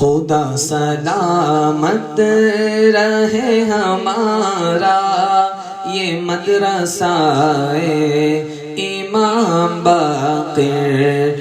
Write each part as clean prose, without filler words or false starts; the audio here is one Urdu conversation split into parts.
خدا سلامت رہے ہمارا یہ مدرسہ امام باقر۔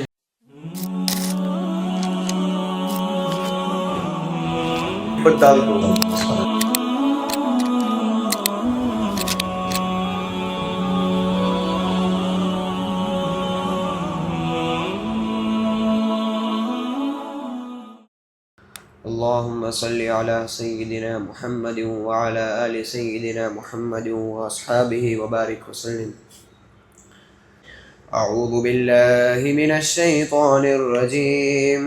اللهم صل على سيدنا محمد وعلى آل سيدنا محمد وأصحابه وبارك وسلم. أعوذ بالله من الشيطان الرجيم.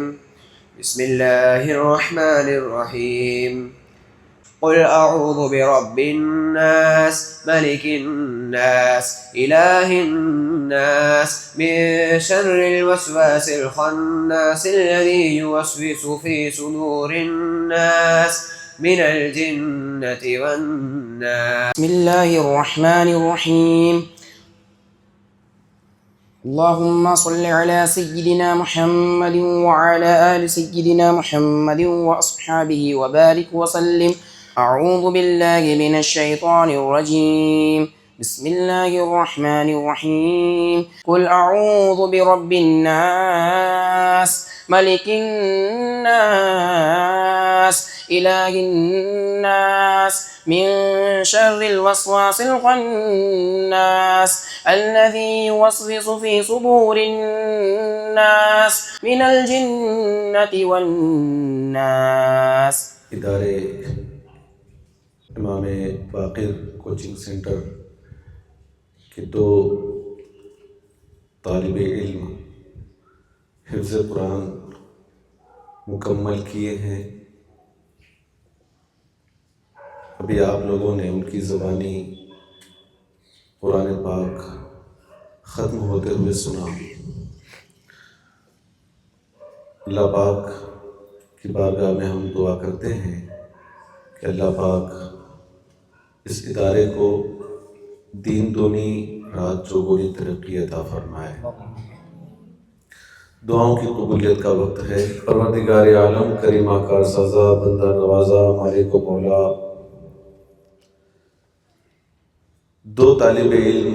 بسم الله الرحمن الرحيم. قل أعوذ برب الناس ملك الناس إله الناس من شر الوسواس الخناس الذي يوسوس في صدور الناس من الجنة والناس. بسم الله الرحمن الرحيم. اللهم صل على سيدنا محمد وعلى آل سيدنا محمد وأصحابه وبارك وسلم. أعوذ بالله من الشيطان الرجيم. بسم الله الرحمن الرحيم. قل أعوذ برب الناس ملك الناس إله الناس من شر الوسواس الخناس الذي يوسوس في صدور الناس من الجنة والناس. ادارے امام باقر کوچنگ سینٹر کے 2 طالب علم حفظ قرآن مکمل کیے ہیں. ابھی آپ لوگوں نے ان کی زبانی قرآن پاک ختم ہوتے ہوئے سنا. اللہ پاک کی بارگاہ میں ہم دعا کرتے ہیں کہ اللہ پاک اس ادارے کو دین دونی رات چوگنی ترقی عطا فرمائے. دعاؤں کی قبولیت کا وقت ہے. پروردگار عالم کریم کار سازا بندہ نوازا مالک و مولا، 2 طالب علم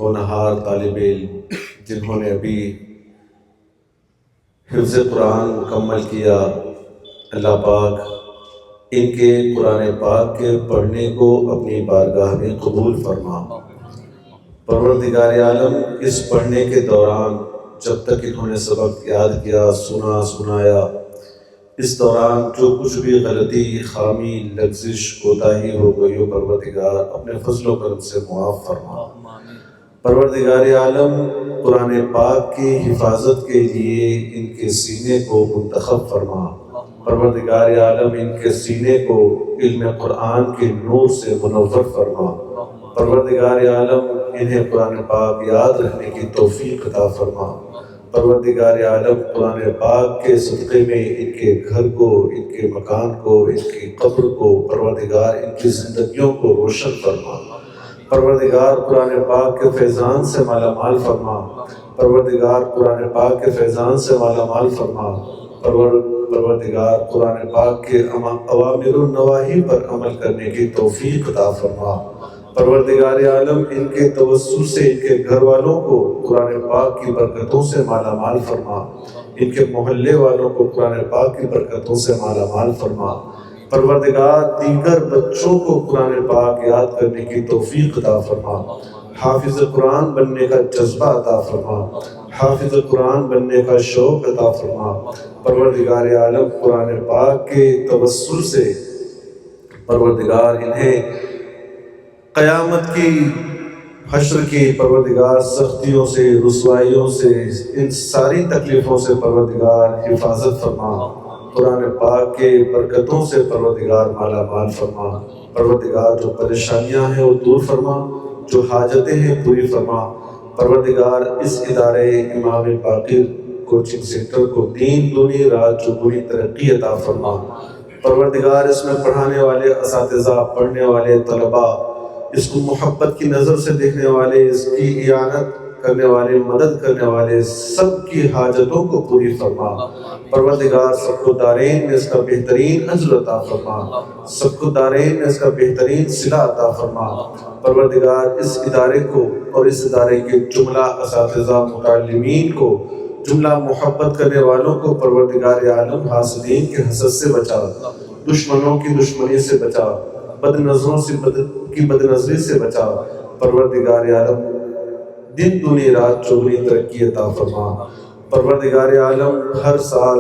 ہونہار طالب علم جنہوں نے ابھی حفظ قرآن مکمل کیا، اللہ پاک ان کے قرآن پاک کے پڑھنے کو اپنی بارگاہ میں قبول فرما. پروردگار عالم اس پڑھنے کے دوران جب تک انہوں نے سبق یاد کیا، سنایا، اس دوران جو کچھ بھی غلطی، خامی، لغزش، کوتاہی ہو گئی ہو، پروردگار اپنے فضل و کرم سے معاف فرما. پروردگار عالم قرآن پاک کی حفاظت کے لیے ان کے سینے کو منتخب فرما. پروردگار عالم ان کے سینے کو علم قرآن کے نور سے منور فرما. پروردگار عالم انہیں قرآن پاک یاد رکھنے کی توفیق عطا فرما. پروردگار عالم قرآن پاک کے صدقے میں ان کے گھر کو، ان کے مکان کو، ان کی قبر کو، پروردگار ان کی زندگیوں کو روشن فرما. پروردگار قرآن پاک کے فیضان سے مالا مال فرما. پروردگار قرآن پاک کے فیضان سے مالا مال فرما. پروردگار قرآن پاک کے اوامر و نواہی پر عمل کرنے کی توفیق عطا فرما. پروردگار عالم ان کے توسل سے ان کے گھر والوں کو قرآن پاک کی برکتوں سے مالا مال فرما. ان کے محلے والوں کو قرآن پاک کی برکتوں سے مالا مال فرما. پروردگار دیگر بچوں کو قرآن پاک یاد کرنے کی توفیق عطا فرما. حافظ قرآن بننے کا جذبہ عطا فرما. حافظ قرآن بننے کا شوق عطا فرما. پروردگار عالم قرآن پاک کے توسل سے پروردگار انہیں قیامت کی، حشر کی پروردگار سختیوں سے، رسوائیوں سے، ان ساری تکلیفوں سے پروردگار حفاظت فرما. قرآن پاک کے برکتوں سے پروردگار مالا مال فرما. پروردگار جو پریشانیاں ہیں وہ دور فرما، جو حاجتیں ہیں پوری فرما. پروردگار اس ادارے امام باقر کوچنگ سینٹر کو دین دونی رات چوگنی ترقی عطا فرما. پروردگار اس میں پڑھانے والے اساتذہ، پڑھنے والے طلباء، اس کو محبت کی نظر سے دیکھنے والے، اس کی اعانت کرنے والے، مدد کرنے والے سب کی حاجتوں کو پوری فرما۔ پروردگار سب کو دارین میں اس کا بہترین اجر عطا فرما، سب کو دارین میں اس کا بہترین صلہ عطا فرما۔ پروردگار اس ادارے کو اور اس ادارے کے جملہ اساتذہ، متعلمین کو، جملہ محبت کرنے والوں کو پروردگار عالم حاسدین کے حسد سے بچا، دشمنوں کی دشمنی سے بچا، بد نظروں کی بد نظری سے بچا۔ پروردگار عالم دن دنی رات چوگنی ترقی عطا فرما۔ پروردگار عالم ہر سال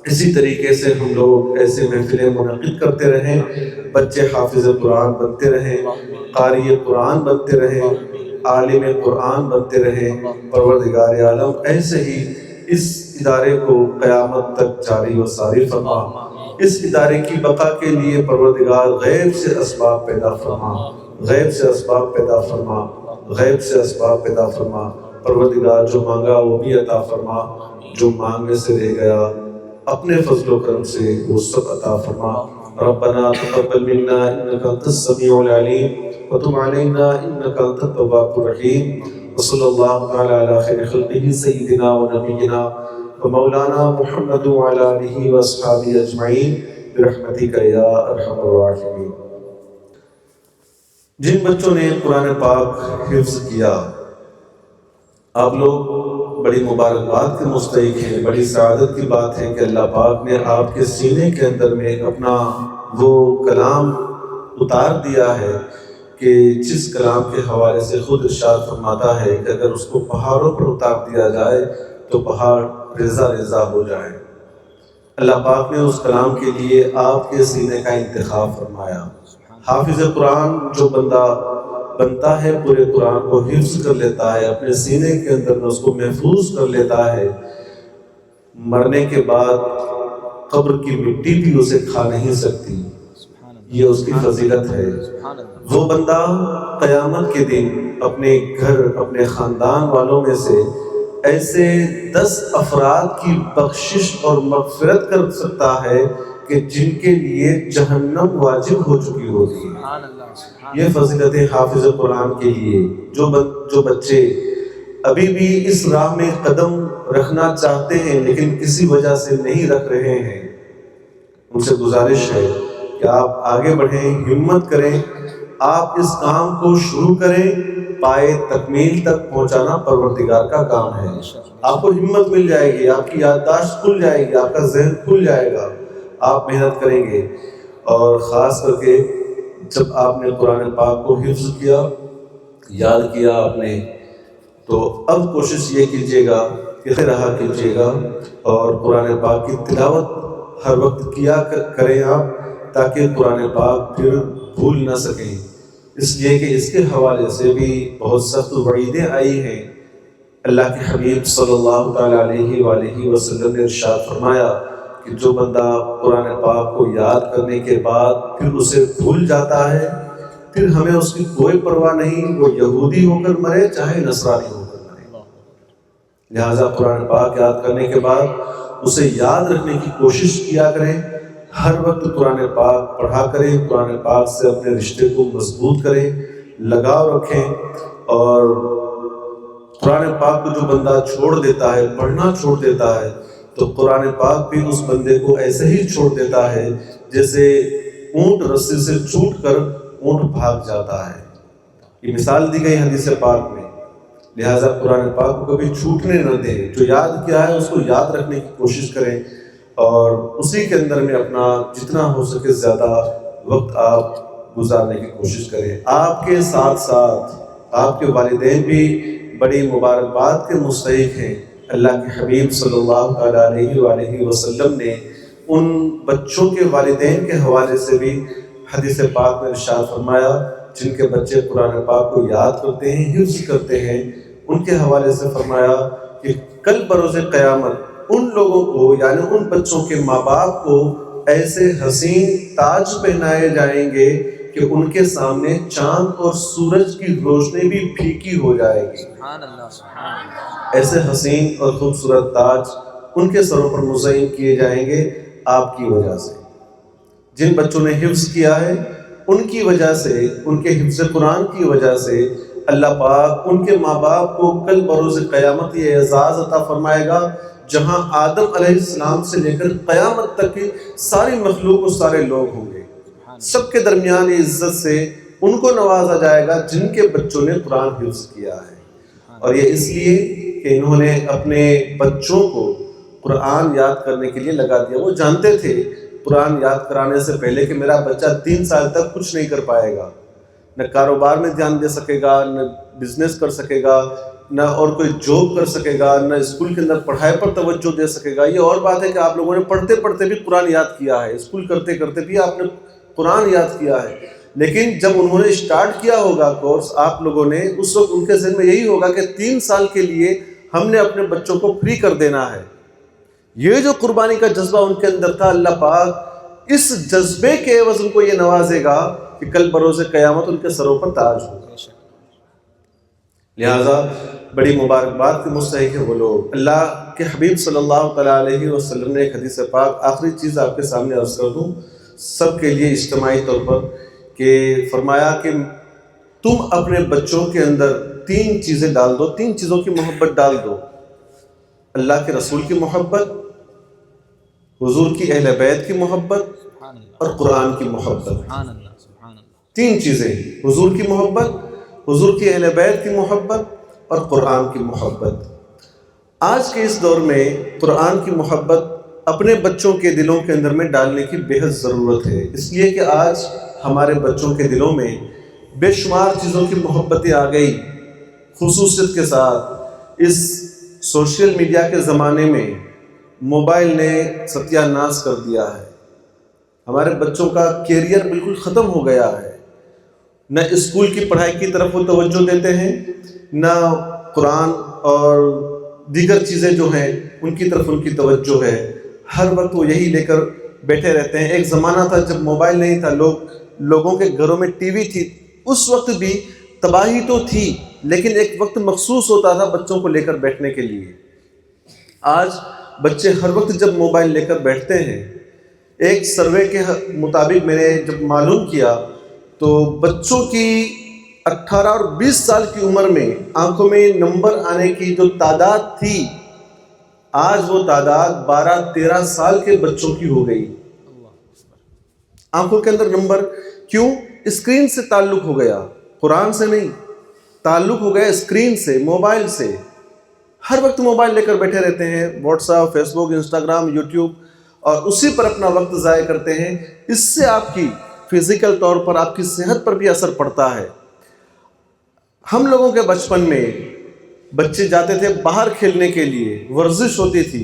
اسی طریقے سے ہم لوگ ایسے محفلیں منعقد کرتے رہیں، بچے حافظ قرآن بنتے رہیں، قاری قرآن بنتے رہیں، عالم قرآن بنتے رہیں۔ پروردگار عالم ایسے ہی اس ادارے کو قیامت تک جاری و ساری فرما۔ اس ادارے کی بقا کے لیے پروردگار غیب سے اسباب پیدا فرما، غیب سے اسباب پیدا فرما، غیب سے اسباب پیدا فرما۔ پروردگار جو مانگا وہ بھی عطا فرما، جو مانگنے سے رہ گیا اپنے فضل و کرم سے وہ سب عطا فرما۔ ربنا تقبل منا انك انت السميع العليم وتب علينا انك انت التواب الرحيم، وصلى الله تعالى على خير خلقه سيدنا ونبينا ومولانا محمد وعلى آله واصحابه اجمعین برحمتک یا ارحم الراحمین۔ جن بچوں نے قرآن پاک حفظ کیا، آپ لوگ بڑی مبارکباد کے مستحق ہیں۔ بڑی سعادت کی بات ہے کہ اللہ پاک نے آپ کے سینے کے اندر میں اپنا وہ کلام اتار دیا ہے کہ جس کلام کے حوالے سے خود ارشاد فرماتا ہے کہ اگر اس کو پہاڑوں پر اتار دیا جائے تو پہاڑ ریزہ ریزہ ہو جائے۔ اللہ پاک نے اس کلام کے لیے آپ کے سینے کا انتخاب فرمایا۔ حافظ قرآن جو بندہ بنتا ہے، پورے قرآن کو حفظ کر لیتا ہے، اپنے سینے کے اندر اس کو محفوظ کر لیتا ہے، مرنے کے بعد قبر کی مٹی بھی اسے کھا نہیں سکتی، یہ اس کی فضیلت ہے۔ وہ بندہ قیامت کے دن اپنے گھر، اپنے خاندان والوں میں سے ایسے 10 افراد کی بخشش اور مغفرت کر سکتا ہے کہ جن کے لیے جہنم واجب ہو چکی ہوتی ہے۔ یہ فضیلت حافظ قرآن کے لیے جو بچے ابھی بھی اس راہ میں قدم رکھنا چاہتے ہیں لیکن کسی وجہ سے نہیں رکھ رہے ہیں، ان سے گزارش ہے کہ آپ آگے بڑھیں، ہمت کریں، آپ اس کام کو شروع کریں۔ پائے تکمیل تک پہنچانا پروردگار کا کام ہے۔ آپ کو ہمت مل جائے گی، آپ کی یادداشت کھل جائے گی، آپ کا ذہن کھل جائے گا، آپ محنت کریں گے۔ اور خاص کر کے جب آپ نے قرآن پاک کو حفظ کیا، یاد کیا آپ نے، تو اب کوشش یہ کیجیے گا کہ رہا کیجیے گا اور قرآن پاک کی تلاوت ہر وقت کیا کریں آپ، تاکہ قرآن پاک پھر بھول نہ سکیں۔ اس لیے کہ اس کے حوالے سے بھی بہت سخت وعیدیں آئی ہیں۔ اللہ کے حبیب صلی اللہ تعالیٰ علیہ وآلہ وسلم نے ارشاد فرمایا کہ جو بندہ قرآن پاک کو یاد کرنے کے بعد پھر اسے بھول جاتا ہے، پھر ہمیں اس کی کوئی پرواہ نہیں، وہ یہودی ہو کر مرے چاہے نصرانی ہو کر مرے۔ لہٰذا قرآن پاک یاد کرنے کے بعد اسے یاد رکھنے کی کوشش کیا کریں، ہر وقت قرآن پاک پڑھا کریں، قرآن پاک سے اپنے رشتے کو مضبوط کریں، لگاؤ رکھیں۔ اور قرآن پاک کو جو بندہ چھوڑ دیتا ہے، پڑھنا چھوڑ دیتا ہے، تو قرآن پاک بھی اس بندے کو ایسے ہی چھوڑ دیتا ہے جیسے اونٹ رسی سے چھوٹ کر اونٹ بھاگ جاتا ہے۔ یہ مثال دی گئی حدیث پاک میں۔ لہٰذا قرآن پاک کو کبھی چھوٹنے نہ دیں، جو یاد کیا ہے اس کو یاد رکھنے کی کوشش کریں اور اسی کے اندر میں اپنا جتنا ہو سکے زیادہ وقت آپ گزارنے کی کوشش کریں۔ آپ کے ساتھ ساتھ آپ کے والدین بھی بڑی مبارکباد کے مستحق ہیں۔ اللہ کے حبیب صلی اللہ تعالیٰ علیہ وآلہ وسلم نے ان بچوں کے والدین کے حوالے سے بھی حدیث پاک میں ارشاد فرمایا، جن کے بچے قرآن پاک کو یاد کرتے ہیں، حفظ کرتے ہیں، ان کے حوالے سے فرمایا کہ کل بروز قیامت ان لوگوں کو، یعنی ان بچوں کے ماں باپ کو ایسے حسین تاج پہنائے جائیں گے کہ ان کے سامنے چاند اور سورج کی روشنی بھی پھیکی ہو جائے گی۔ سبحان اللہ، سبحان اللہ۔ ایسے حسین اور خوبصورت تاج ان کے سروں پر مزین کیے جائیں گے آپ کی وجہ سے۔ جن بچوں نے حفظ کیا ہے ان کی وجہ سے، ان کے حفظ قرآن کی وجہ سے اللہ پاک ان کے ماں باپ کو کل بروز قیامت یہ اعزاز عطا فرمائے گا جہاں آدم علیہ السلام سے لے کر قیامت تک کی ساری مخلوق اور سارے لوگ ہوں گے، سب کے درمیان عزت سے ان کو نوازا جائے گا جن کے بچوں نے قرآن حفظ کیا ہے۔ اور یہ اس لیے کہ انہوں نے اپنے بچوں کو قرآن یاد کرنے کے لیے لگا دیا۔ وہ جانتے تھے قرآن یاد کرانے سے پہلے کہ میرا بچہ 3 سال تک کچھ نہیں کر پائے گا، نہ کاروبار میں دھیان دے سکے گا، نہ بزنس کر سکے گا، نہ اور کوئی جاب کر سکے گا، نہ اسکول کے اندر پڑھائی پر توجہ دے سکے گا۔ یہ اور بات ہے کہ آپ لوگوں نے پڑھتے پڑھتے بھی قرآن یاد کیا ہے، اسکول کرتے کرتے بھی آپ نے قرآن یاد کیا ہے، لیکن جب انہوں نے اسٹارٹ کیا ہوگا کورس آپ لوگوں نے، اس وقت ان کے ذہن میں یہی ہوگا کہ 3 سال کے لیے ہم نے اپنے بچوں کو فری کر دینا ہے۔ یہ جو قربانی کا جذبہ ان کے اندر تھا، اللہ پاک اس جذبے کے عوض ان کو یہ نوازے گا کہ کل بروز قیامت ان کے سروں پر تاج ہوگا۔ لہٰذا بڑی مبارکباد کے مستحق ہیں وہ لوگ۔ اللہ کے حبیب صلی اللہ تعالیٰ علیہ وسلم نے ایک حدیث پاک، آخری چیز آپ کے سامنے عرض کر دوں سب کے لیے اجتماعی طور پر، کہ فرمایا کہ تم اپنے بچوں کے اندر 3 چیزیں ڈال دو، 3 چیزوں کی محبت ڈال دو، اللہ کے رسول کی محبت، حضور کی اہل بیت کی محبت اور قرآن کی محبت۔ 3 چیزیں، حضور کی محبت، حضور کی اہل بیت کی محبت اور قرآن کی محبت۔ آج کے اس دور میں قرآن کی محبت اپنے بچوں کے دلوں کے اندر میں ڈالنے کی بے حد ضرورت ہے، اس لیے کہ آج ہمارے بچوں کے دلوں میں بے شمار چیزوں کی محبتیں آ گئی، خصوصیت کے ساتھ اس سوشل میڈیا کے زمانے میں موبائل نے ستیہ ناش کر دیا ہے۔ ہمارے بچوں کا کیریئر بالکل ختم ہو گیا ہے، نہ اسکول کی پڑھائی کی طرف وہ توجہ دیتے ہیں، نہ قرآن اور دیگر چیزیں جو ہیں ان کی طرف ان کی توجہ ہے۔ ہر وقت وہ یہی لے کر بیٹھے رہتے ہیں۔ ایک زمانہ تھا جب موبائل نہیں تھا، لوگوں کے گھروں میں ٹی وی تھی، اس وقت بھی تباہی تو تھی، لیکن ایک وقت مخصوص ہوتا تھا بچوں کو لے کر بیٹھنے کے لیے۔ آج بچے ہر وقت جب موبائل لے کر بیٹھتے ہیں، ایک سروے کے مطابق میں نے جب معلوم کیا تو بچوں کی 18 اور 20 سال کی عمر میں آنکھوں میں نمبر آنے کی جو تعداد تھی، آج وہ تعداد 12-13 سال کے بچوں کی ہو گئی۔ آنکھوں کے اندر نمبر کیوں؟ اسکرین سے تعلق ہو گیا، قرآن سے نہیں، تعلق ہو گیا اسکرین سے، موبائل سے۔ ہر وقت موبائل لے کر بیٹھے رہتے ہیں، واٹس ایپ، فیس بک، انسٹاگرام، یوٹیوب، اور اسی پر اپنا وقت ضائع کرتے ہیں۔ اس سے آپ کی فزیکل طور پر، آپ کی صحت پر بھی اثر پڑتا ہے۔ ہم لوگوں کے بچپن میں بچے جاتے تھے باہر کھیلنے کے لیے، ورزش ہوتی تھی،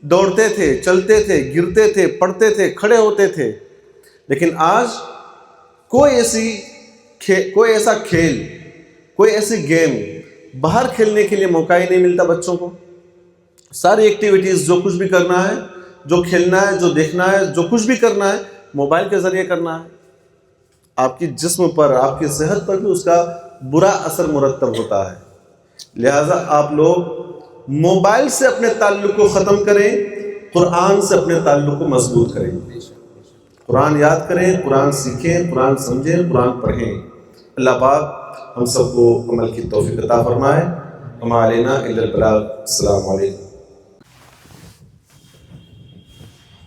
دوڑتے تھے، چلتے تھے، گرتے تھے، پڑھتے تھے، کھڑے ہوتے تھے، لیکن آج کوئی ایسا کھیل، کوئی ایسی گیم باہر کھیلنے کے لیے موقع ہی نہیں ملتا بچوں کو۔ ساری ایکٹیویٹیز جو کچھ بھی کرنا ہے، جو کھیلنا ہے، جو دیکھنا ہے، جو کچھ بھی کرنا ہے، موبائل کے ذریعے کرنا ہے۔ آپ کی جسم پر، آپ کی صحت پر بھی اس کا برا اثر مرتب ہوتا ہے۔ لہٰذا آپ لوگ موبائل سے اپنے تعلق کو ختم کریں، قرآن سے اپنے تعلق کو مضبوط کریں، قرآن یاد کریں، قرآن سیکھیں، قرآن سمجھیں، قرآن پڑھیں۔ اللہ پاک ہم سب کو عمل کی توفیق عطا فرمائے۔ وما علینا الا البلاغ۔ السلام علیکم۔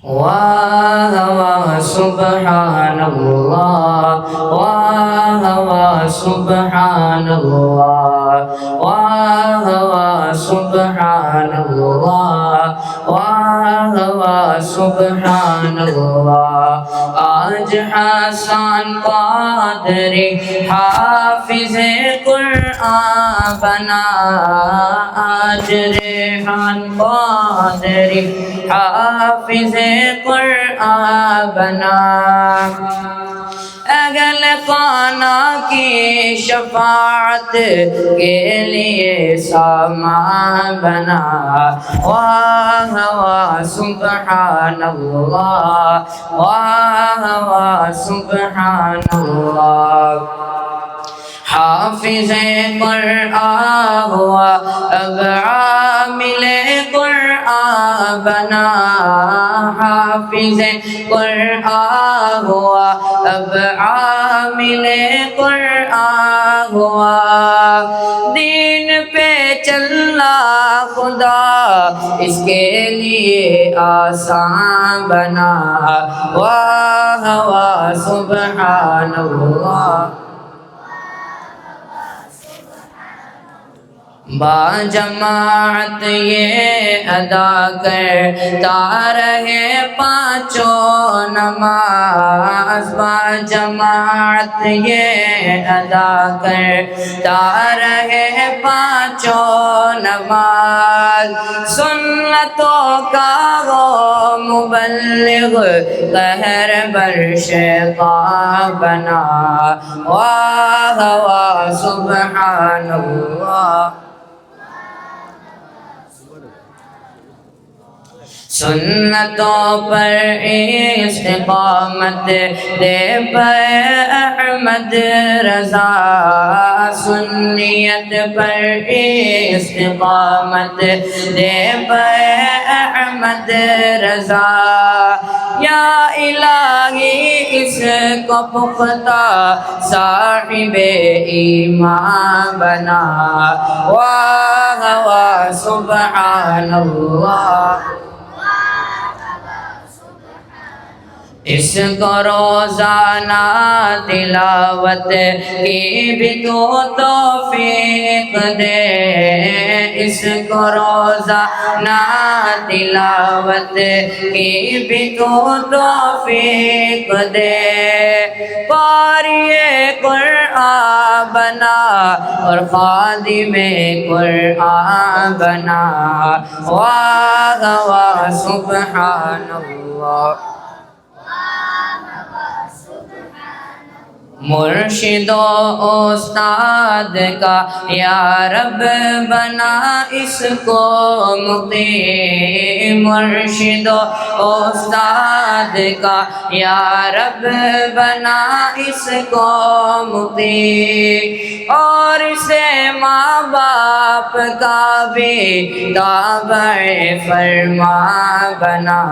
واہ واہ سبحان اللہ، واہ واہ سبحان اللہ، واہ واہ سبحان اللہ، واہ واہ سبحان اللہ۔ آج حسن قادری حافظ قرآن بنا، آج ریحان قادری حافظ قرآن بنا، اہل خانہ کی شفاعت کے لیے سامان بنا۔ واہ واہ سبحان اللہ، واہ واہ سبحان اللہ۔ حافظ قرآن ہوا اب عامل قرآن بنا، حافظ قرآن ہوا اب عامل قرآن ہوا، دین پہ چلنا خدا اس کے لیے آسان بنا، واہ واہ سبحان اللہ۔ با جماعت یہ ادا کرتا رہے پانچوں نماز، با جماعت یہ ادا کرتا رہے پانچوں نماز، سنتوں کا وہ مبلغ قہر بر شیطان بنا، واہ واہ سبحان اللہ۔ سنتوں پر استقامت دے پہ احمد رضا، سنیت پر استقامت دے پہ احمد رضا، یا الہی اس کو پختہ صاحب ایمان بنا، واہ واہ سبحان اللہ۔ اس کو روزانہ تلاوت کی بھی تو توفیق دے، اس کو روزانہ تلاوت کی بھی تو توفیق دے، قاری قرآن بنا اور خادم قرآن بنا، واہ واہ سبحان اللہ۔ مرشد و استاد کا یا رب بنا اس کو مقیم، مرشد و استاد کا یا رب بنا اس کو مقیم، اور اسے ماں باپ کا بھی تابع فرما بنا،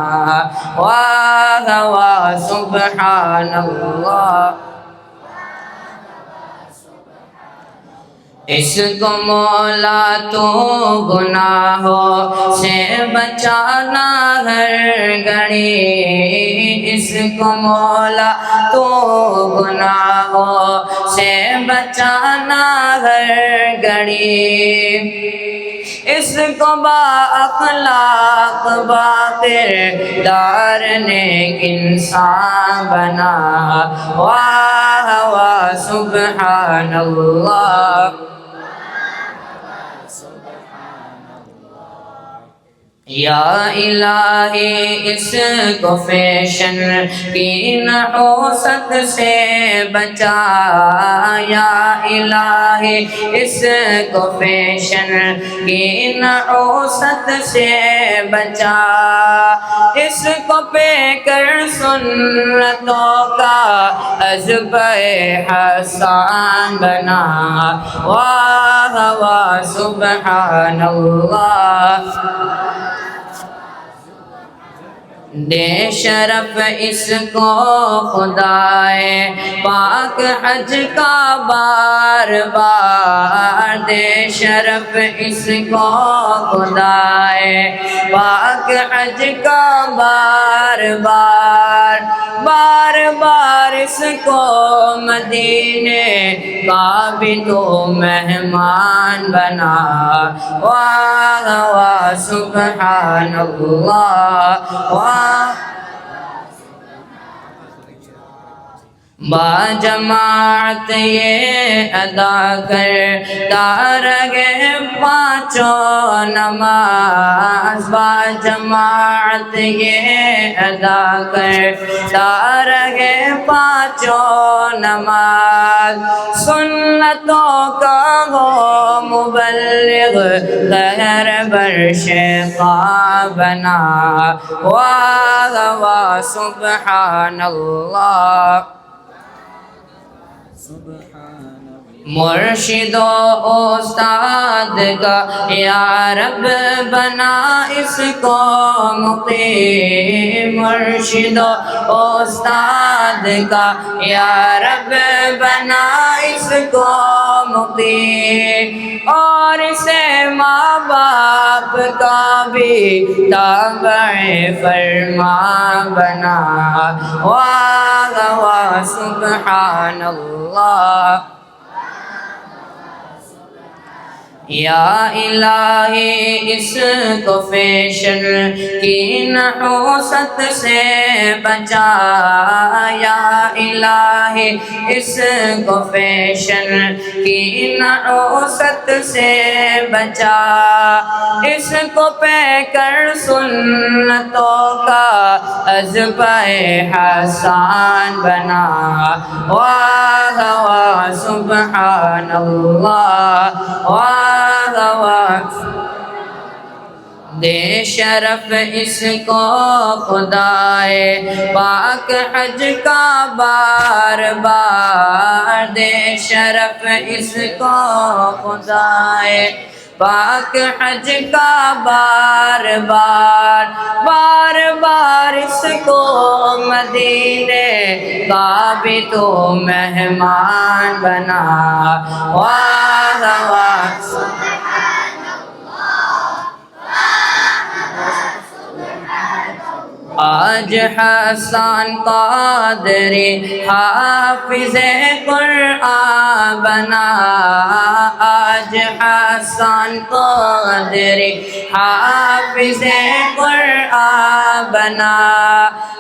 واہ واہ سبحان اللہ۔ اس کو مولا تو گناہوں سے بچانا ہر گھڑی، اس کو مولا تو گناہوں سے بچانا ہر گھڑی، اس کو با اخلاق با کردار نیک انسان بنا، واہ واہ سبحان اللہ۔ یا الہی اس کو فیشن کی نحوست سے بچا، یا الہی اس کو فیشن کی نحوست سے بچا، اس کو پہ کر سنتوں کا عذبِ حسان بنا، واہ واہ سبحان اللہ۔ دے شرف اس کو خدائے پاک حج کا بار بار، دے شرف اس کو خدائے پاک حج کا بار بار، بار بار اس کو مدینے کا بھی تو مہمان بنا، واہ واہ سبحان اللہ۔ با جماعت یہ ادا کرتا رہے پانچوں نماز، با جماعت یہ ادا کرتا رہے پانچوں نماز، سنتوں کا وہ مبلغ قہر بر شیطان بنا، واہ واہ سبحان اللہ۔ مرشد و استاد کا یا رب بنا اس کو مقیم، مرشد و استاد کا یا رب بنا اس کو مقیم، اور اسے ماں باپ کا بھی تابع فرما بنا۔ واہ واہ سبحان اللہ، یا الہی اس کو فیشن کی نحوست سے بچا، یا الہی اس کو فیشن کی نحوست سے بچا، اس کو پہ کر سنتوں کا عذبِ حسان بنا۔ واہ واہ سبحان اللہ، واہ دے شرف اس کو خدائے پاک حج کا بار بار، دے شرف اس کو خدائے پاک حج کا بار بار، بار بار اس کو مدینے کا بھی تو مہمان بنا۔ واہ واہ آج حسن قادری حافظ قرآن بنا، آج حسن قادری حافظ قرآن بنا،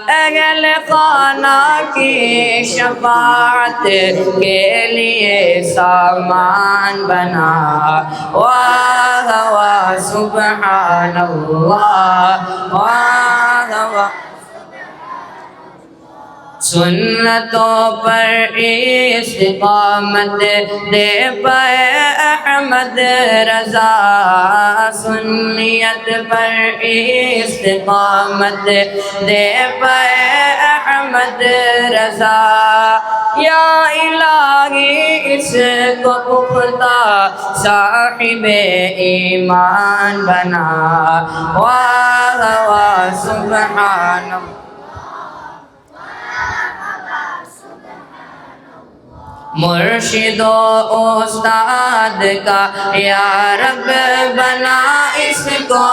اہل خانہ کی شفاعت کے لیے سامان بنا۔ واہ واہ سبحان اللہ، واہ واہ سنتوں پر استقامت دے پائے احمد رضا، سنیت پر استقامت دے پائے احمد رضا، یا الہی اس کو پختہ صاحب ایمان بنا۔ واہ واہ سبحان اللہ، مرشد و استاد کا یا رب بنا اس کو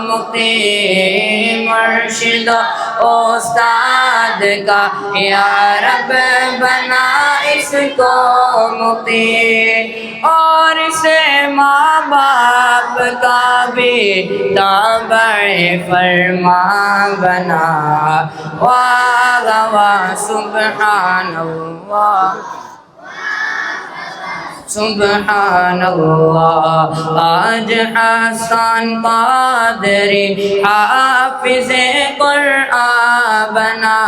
مقیم، مرشد و استاد کا یا رب بنا اس کو مقیم، اور اسے ماں باپ کا بھی تابع فرما بنا۔ واہ واہ سبحان اللہ، سبحان اللہ، آج حسن قادری حافظ قرآن بنا،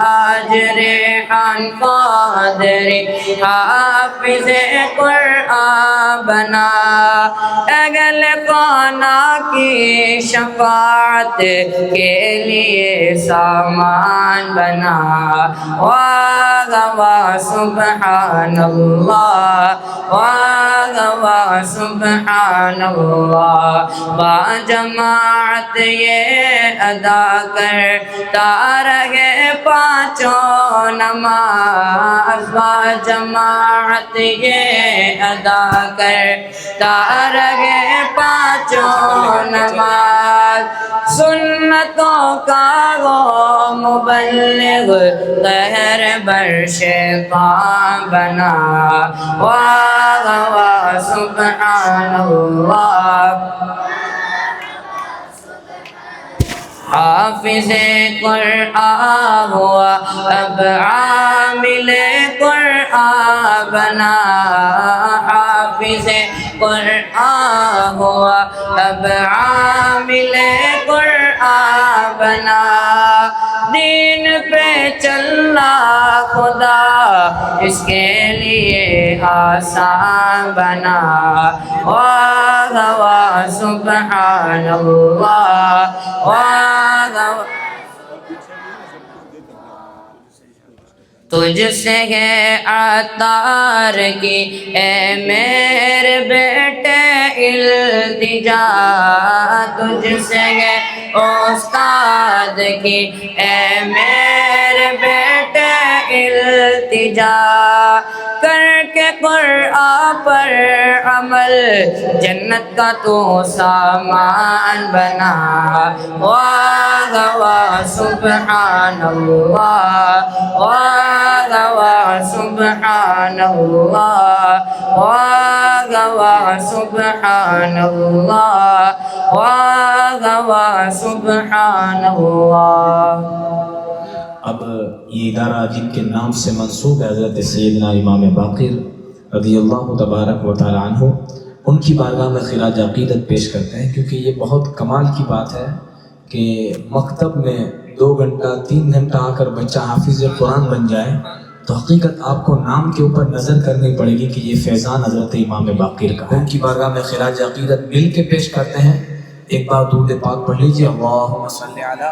آج ریحان قادری حافظ قرآن بنا، اہل خانہ کی شفاعت کے لیے سامان بنا۔ واہ واہ سبحان اللہ، واہ واہ سبحان اللہ، با جماعت یہ ادا کرتا رہے پانچوں نماز، با جماعت یہ ادا کرتا رہے پانچوں نماز، سنتوں کا وہ مبلغ قہر بر شیطان بنا۔ واہ واہ سبحان اللہ، حافظ قرآن ہوا اب عامل قرآن بنا، حافظ قرآن ہوا اب عامل قرآن بنا، دین پہ چلنا خدا اس کے لیے آسان بنا۔ واہ واہ سبحان اللہ، واہ تجھ سے ہے عطار کی اے میرے بیٹے التجا، تجھ سے ہے استاد کی اے میرے بیٹے التجا، کر کے قرآن پر عمل جنت کا تو سامان بنا، واہ واہ سبحان اللہ، واہ واہ سبحان اللہ، واہ واہ سبحان اللہ، واہ واہ سبحان اللہ۔ اب یہ ادارہ جن کے نام سے منسوب ہے حضرت سیدنا امام باقر رضی اللہ تبارک و تعالی عنہ، ان کی بارگاہ میں خراج عقیدت پیش کرتے ہیں، کیونکہ یہ بہت کمال کی بات ہے کہ مکتب میں 2 گھنٹہ 3 گھنٹہ آ کر بچہ حافظ قرآن بن جائے، تو حقیقت آپ کو نام کے اوپر نظر کرنی پڑے گی کہ یہ فیضان حضرت امام باقر کا ہے۔ ان کی بارگاہ میں خراج عقیدت مل کے پیش کرتے ہیں۔ ایک بار درود پاک پڑھ لیجیے، اللہم صلی علی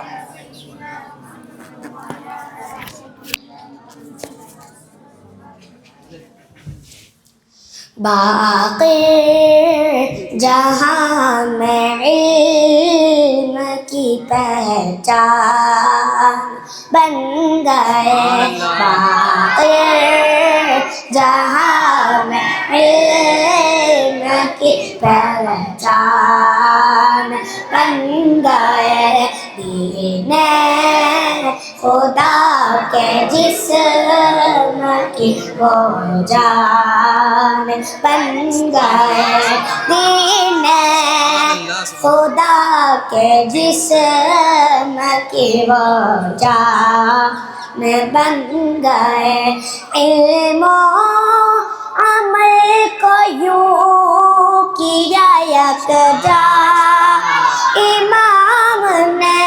باقر جہاں میں علم کی پہچان بن گئے، باقر جہاں میں علم کی پہچان بن گئے، دین خدا کے جسم کی وہ جان بن گئے، دین خدا کے جسم کی وہ جان بن گئے، علم و عمل کو یوں کیا یکجا امام نے،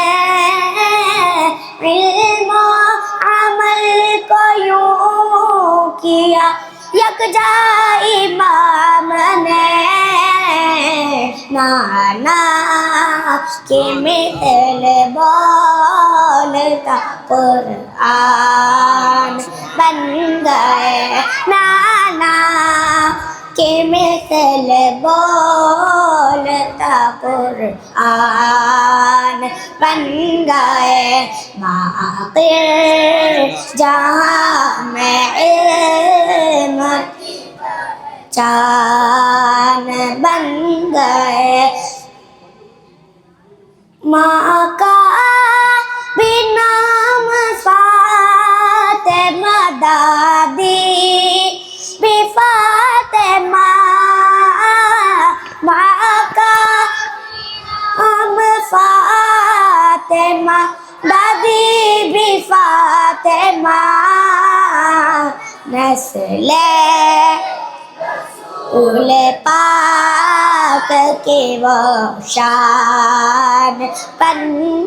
علم و عمل کو یوں کیا یکجا امام نے، نانا کی مثل بولتا قرآن بن گئے، نانا کی مثل بولتا قرآن بن گئے، باقر جہاں میں علم چان بن گئے، ماں کا بھی نام فاطمہ، دادی بھی فاطمہ، ماں کا نام فاطمہ، دادی بھی فاطمہ، نسل رسول پاک کی وہ شان بن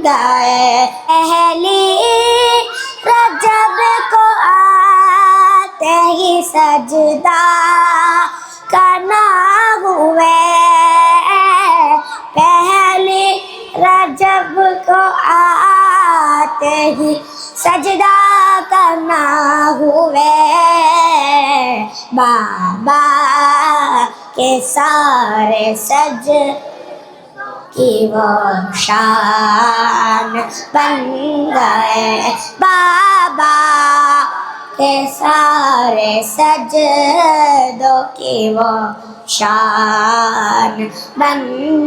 گئے، اہلی رجب کو آتے ہی سجدہ کرنا ہوئے، پہلی رجب کو آتے ہی سجدہ کرنا ہوئے، بابا کے سارے سج کی وہ شان بن گئے، بابا کے سارے سجدوں کی وہ شان بن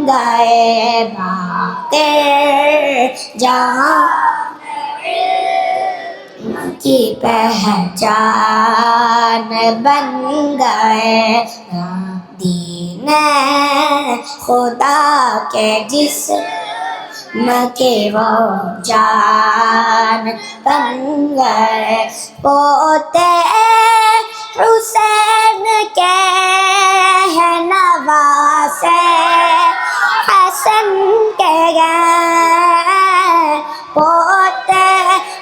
گئے، باقر جہاں کی پہچان بن گئے، دین خدا کے جسم کے وہ جان بن گئے، پوتے حسین کے ہیں نواسے حسن کے گئے، پوتے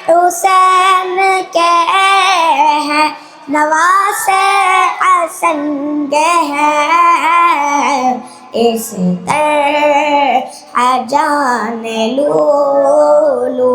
حسین کے ہیں نواسے حسن کے ہیں، اس طرح جان لولو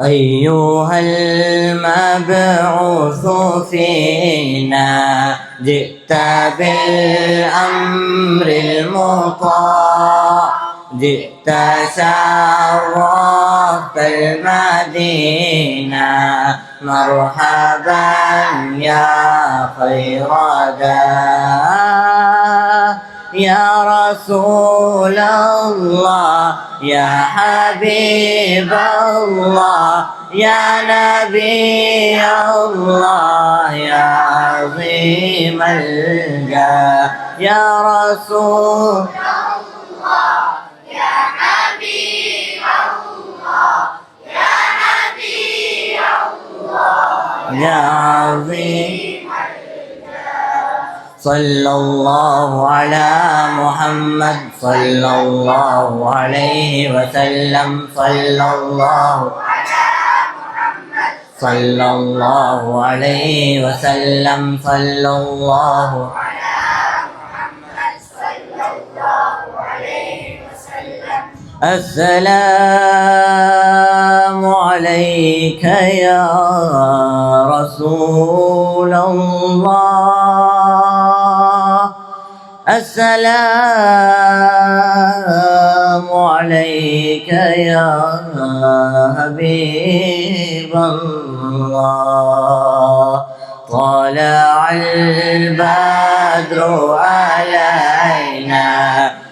أيها المبعوث فينا جئت بالأمر المطاع جئت شرفت المدينة مرحبا يا خير داع يا رسول الله يا حبيب الله يا نبي الله يا عظيم الجاه يا رسول الله يا حبيب الله يا نبي الله يا عظيم صلى الله على محمد صلى الله عليه وسلم صلى الله على محمد صلى الله عليه وسلم صلى الله على محمد صلى الله عليه وسلم السلام عليك يا رسول الله السلام عليك يا حبيب الله طلع البدر علينا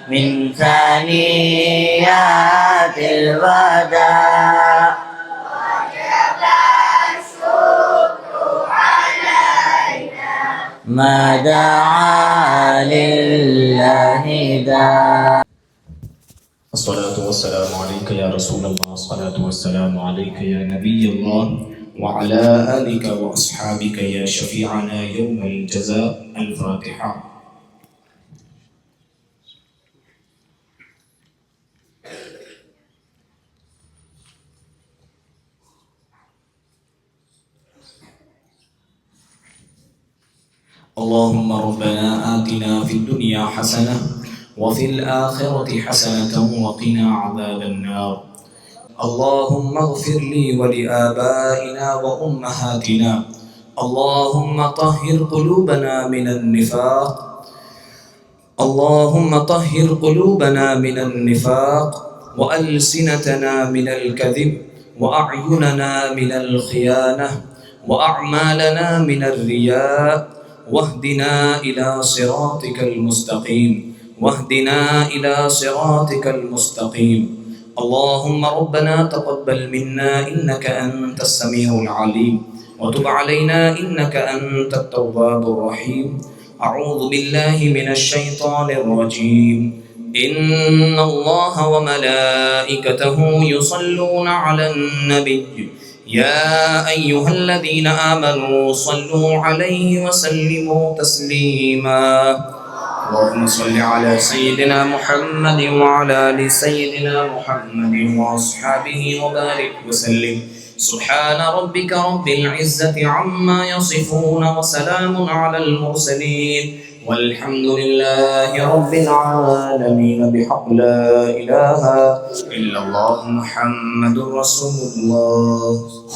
من ثنيات الوداع ما دعا لله داع. الصلاة والسلام عليك يا رسول الله الصلاة والسلام عليك يا نبي الله وعلى آلك وأصحابك يا شفيعنا يوم الجزاء الفاتحة. اللهم ربنا آتنا في الدنيا حسنة وفي الآخرة حسنة وقنا عذاب النار. اللهم اغفر لي ولآبائنا وأمهاتنا. اللهم طهر قلوبنا من النفاق. اللهم طهر قلوبنا من النفاق وألسنتنا من الكذب وأعيننا من الخيانة وأعمالنا من الرياء واهدنا إلى صراطك المستقيم واهدنا إلى صراطك المستقيم. اللهم ربنا تقبل منا إنك أنت السميع العليم وتب علينا إنك أنت التواب الرحيم. أعوذ بالله من الشيطان الرجيم. إن الله وملائكته يصلون على النبي يا أيها الذين آمنوا صلوا عليه وسلموا تسليما. اللهم صل على سيدنا محمد وعلى آل سيدنا محمد وأصحابه وبارك وسلم. سبحان ربك رب العزة عما يصفون وسلام على المرسلين والحمد لله رب العالمين بحق لا إله إلا الله محمد رسول الله.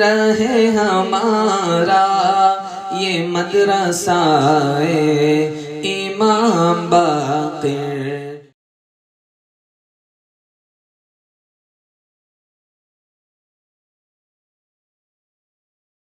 رہے ہمارا یہ مدرسہ امام باقر